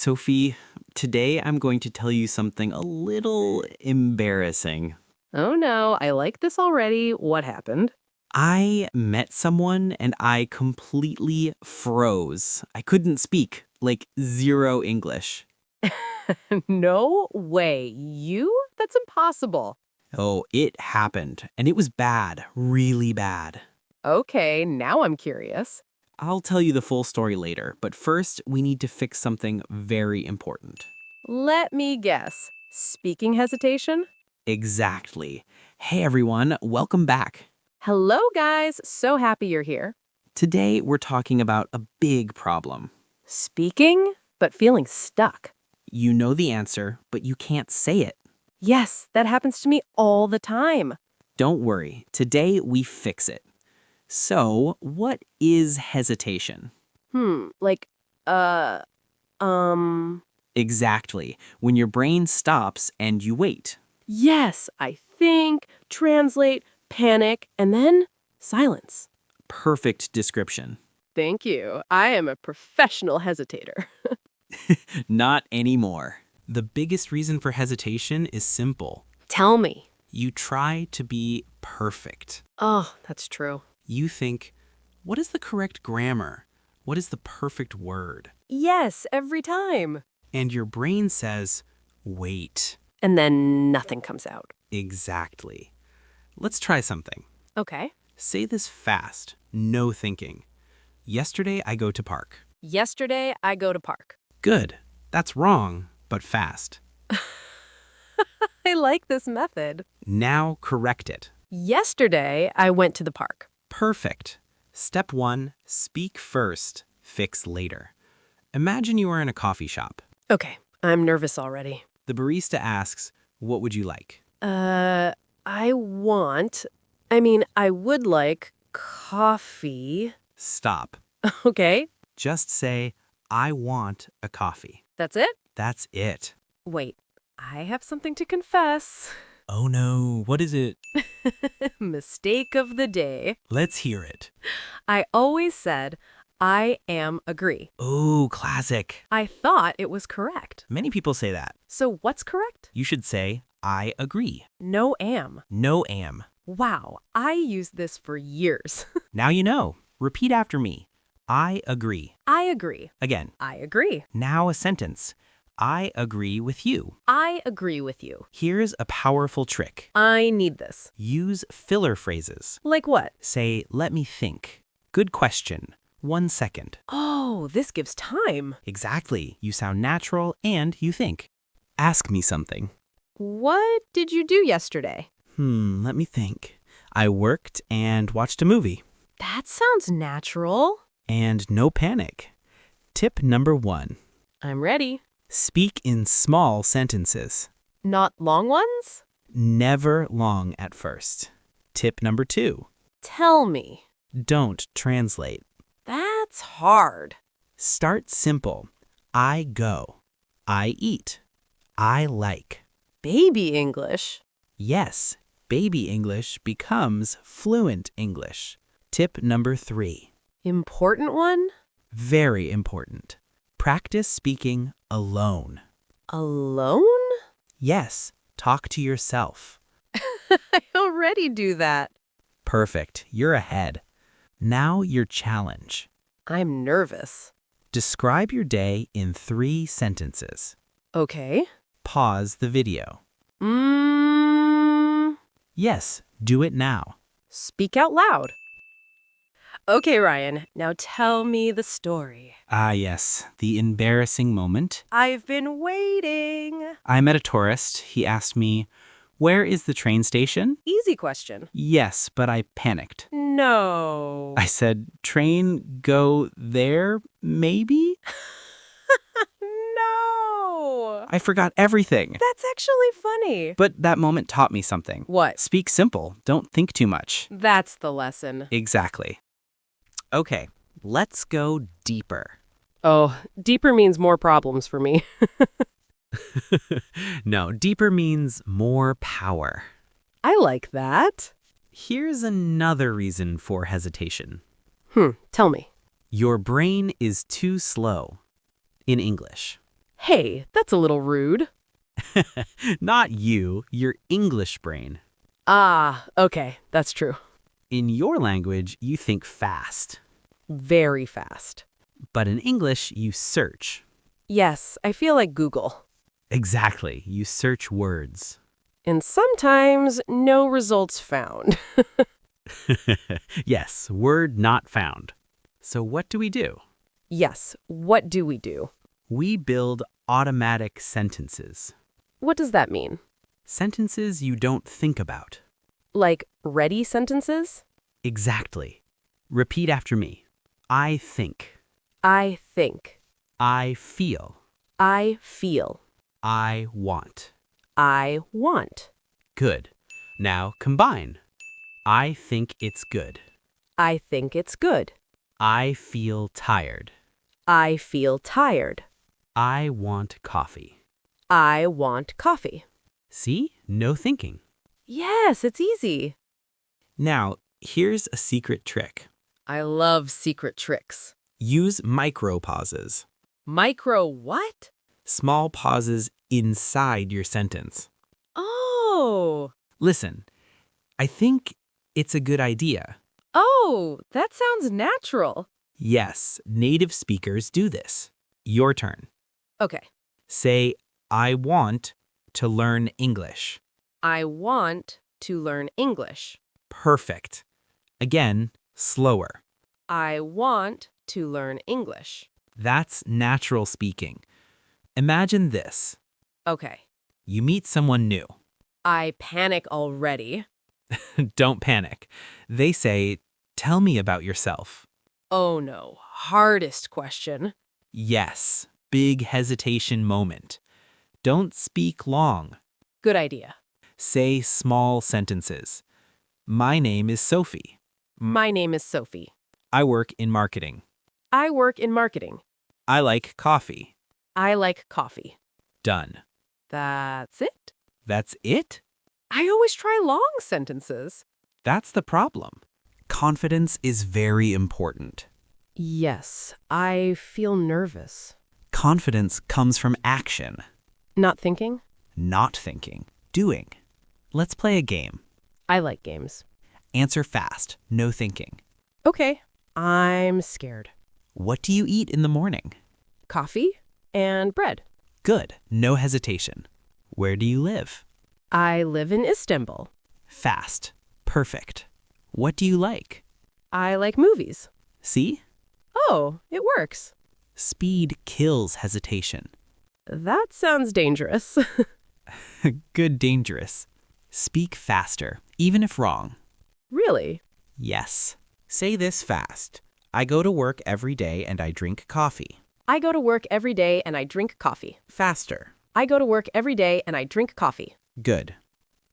Sophie, today I'm going to tell you something a little embarrassing. Oh no, I like this already. What happened? I met someone and I completely froze. I couldn't speak, like zero English. No way. You? That's impossible. Oh, it happened, and it was bad, really bad. Okay, now I'm curious. I'll tell you the full story later, but first we need to fix something very important. Let me guess. Speaking hesitation? Exactly. Hey everyone, welcome back. Hello, guys. So happy you're here. Today we're talking about a big problem. Speaking, but feeling stuck. You know the answer, but you can't say it. Yes, that happens to me all the time. Don't worry, today we fix it. So, what is hesitation? Like, Exactly, when your brain stops and you wait. yes, I think, translate, panic, and then silence. Perfect description. Thank you. I am a professional hesitator. Not anymore. The biggest reason for hesitation is simple. Tell me. You try to be perfect. Oh, that's true. You think, what is the correct grammar? What is the perfect word? Yes, every time. And your brain says, wait. And then nothing comes out. Exactly. Let's try something. Okay. Say this fast, no thinking. Yesterday I go to park. Yesterday, I go to park. Good. That's wrong, but fast. I like this method. Now correct it. Yesterday, I went to the park. Perfect. Step 1, speak first, fix later. Imagine you are in a coffee shop. Okay, I'm nervous already. The barista asks, what would you like? I would like coffee. Stop. Okay, Just say, I want a coffee. that's it? That's it. Wait, I have something to confess. Oh no, what is it? Mistake of the day. Let's hear it. I always said, I am agree. Ooh, classic. I thought it was correct. Many people say that. So what's correct? You should say, I agree. No am. No am. Wow, I used this for years. Now you know. Repeat after me. I agree. I agree. Again. I agree. Now a sentence. I agree with you. I agree with you. Here's a powerful trick. I need this. Use filler phrases. Like what? Say, let me think. Good question. 1 second. Oh, this gives time. Exactly. You sound natural and you think. Ask me something. What did you do yesterday? Let me think. I worked and watched a movie. That sounds natural. And no panic. Tip number 1. I'm ready. Speak in small sentences. Not long ones? Never long at first. Tip number 2. Tell me. Don't translate. That's hard. Start simple. I go. I eat. I like. Baby English. Yes, baby English becomes fluent English. Tip number 3. Important one? Very important. Practice speaking alone. Alone? Yes, talk to yourself. I already do that. Perfect, you're ahead. Now your challenge. I'm nervous. Describe your day in 3 sentences. Okay. Pause the video. Mmm. Yes, do it now. Speak out loud. Okay, Ryan, now tell me the story. Ah, yes, the embarrassing moment. I've been waiting. I met a tourist. He asked me, where is the train station? Easy question. Yes, but I panicked. No. I said, train go there, maybe? No. I forgot everything. That's actually funny. But that moment taught me something. What? Speak simple. Don't think too much. That's the lesson. Exactly. Okay, let's go deeper. Oh, deeper means more problems for me. No, deeper means more power. I like that. Here's another reason for hesitation. Tell me. Your brain is too slow. In English. Hey, that's a little rude. Not you, your English brain. Ah, okay, that's true. In your language, you think fast. Very fast. But in English, you search. Yes, I feel like Google. Exactly, you search words. And sometimes no results found. Yes, word not found. So what do we do? Yes, what do we do? We build automatic sentences. What does that mean? Sentences you don't think about. Like ready sentences? Exactly. Repeat after me. I think. I think. I feel. I feel. I want. I want. Good. Now combine. I think it's good. I think it's good. I feel tired. I feel tired. I want coffee. I want coffee. See? No thinking. Yes, it's easy. Now, here's a secret trick. I love secret tricks. Use micro pauses. Micro what? Small pauses inside your sentence. Oh. Listen, I think it's a good idea. Oh, that sounds natural. Yes, native speakers do this. Your turn. Okay. Say, I want to learn English. I want to learn English. Perfect. Again, slower. I want to learn English. That's natural speaking. Imagine this. Okay. You meet someone new. I panic already. Don't panic. They say, tell me about yourself. Oh no, hardest question. Yes, big hesitation moment. Don't speak long. Good idea. Say small sentences. My name is Sophie. My name is Sophie. I work in marketing. I work in marketing. I like coffee. I like coffee. Done. That's it? That's it? I always try long sentences. That's the problem. Confidence is very important. Yes, I feel nervous. Confidence comes from action, Not thinking? not thinking, doing. Let's play a game. I like games. Answer fast, no thinking. Okay, I'm scared. What do you eat in the morning? Coffee and bread. Good, no hesitation. Where do you live? I live in Istanbul. Fast, perfect. What do you like? I like movies. See? Oh, it works. Speed kills hesitation. That sounds dangerous. Good, dangerous. Speak faster, even if wrong. Really? Yes. Say this fast. I go to work every day and I drink coffee. I go to work every day and I drink coffee. Faster. I go to work every day and I drink coffee. Good.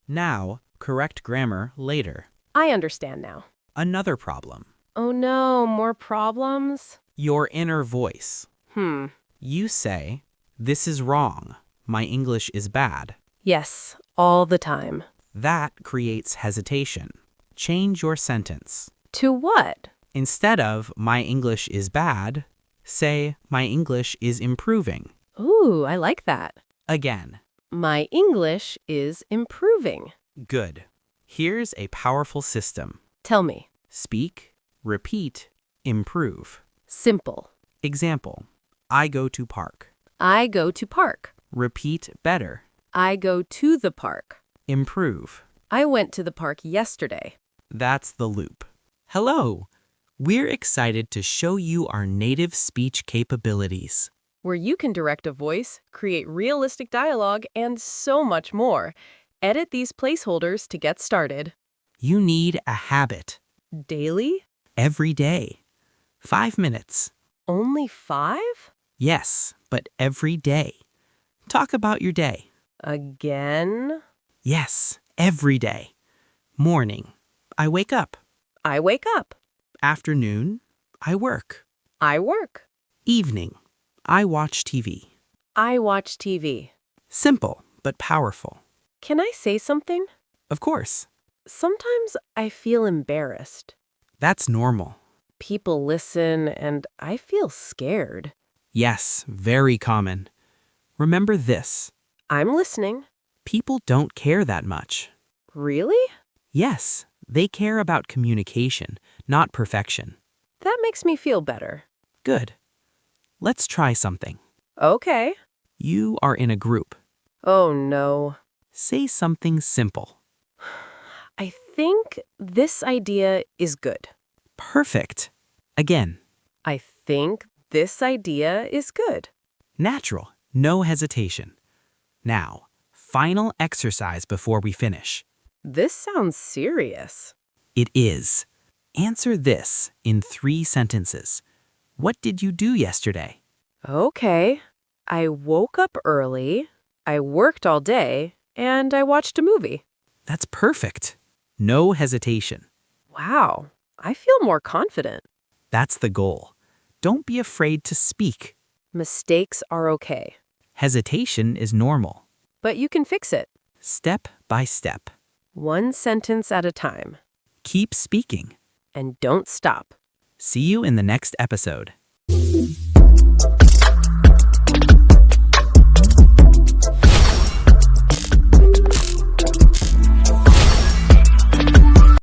Now, correct grammar later. I understand now. Another problem. Oh no, more problems? Your inner voice. Hmm. You say, this is wrong. My English is bad. Yes, all the time. That creates hesitation. Change your sentence. To what? Instead of, my English is bad, say, my English is improving. Ooh, I like that. Again. My English is improving. Good. Here's a powerful system. Tell me. Speak, repeat, improve. Simple. Example. I go to park. I go to park. Repeat better. I go to the park. Improve. I went to the park yesterday. That's the loop. Hello. We're excited to show you our native speech capabilities. Where you can direct a voice, create realistic dialogue, and so much more. Edit these placeholders to get started. You need a habit. Daily? Every day. 5 minutes. Only 5? Yes, but every day. Talk about your day. Again? Yes, every day. Morning. I wake up. I wake up. Afternoon. I work. I work. Evening. I watch TV. I watch TV. Simple, but powerful. Can I say something? Of course. Sometimes I feel embarrassed. That's normal. People listen and I feel scared. Yes, very common. Remember this. I'm listening. People don't care that much. Really? Yes, they care about communication, not perfection. That makes me feel better. Good. Let's try something. Okay. You are in a group. Oh no. Say something simple. I think this idea is good. Perfect. Again. I think this idea is good. Natural. No hesitation. Now, final exercise before we finish. This sounds serious. It is. Answer this in 3 sentences. What did you do yesterday? Okay. I woke up early, I worked all day, and I watched a movie. That's perfect. No hesitation. Wow. I feel more confident. That's the goal. Don't be afraid to speak. Mistakes are okay. Hesitation is normal. But you can fix it. Step by step. 1 sentence at a time. Keep speaking. And don't stop. See you in the next episode.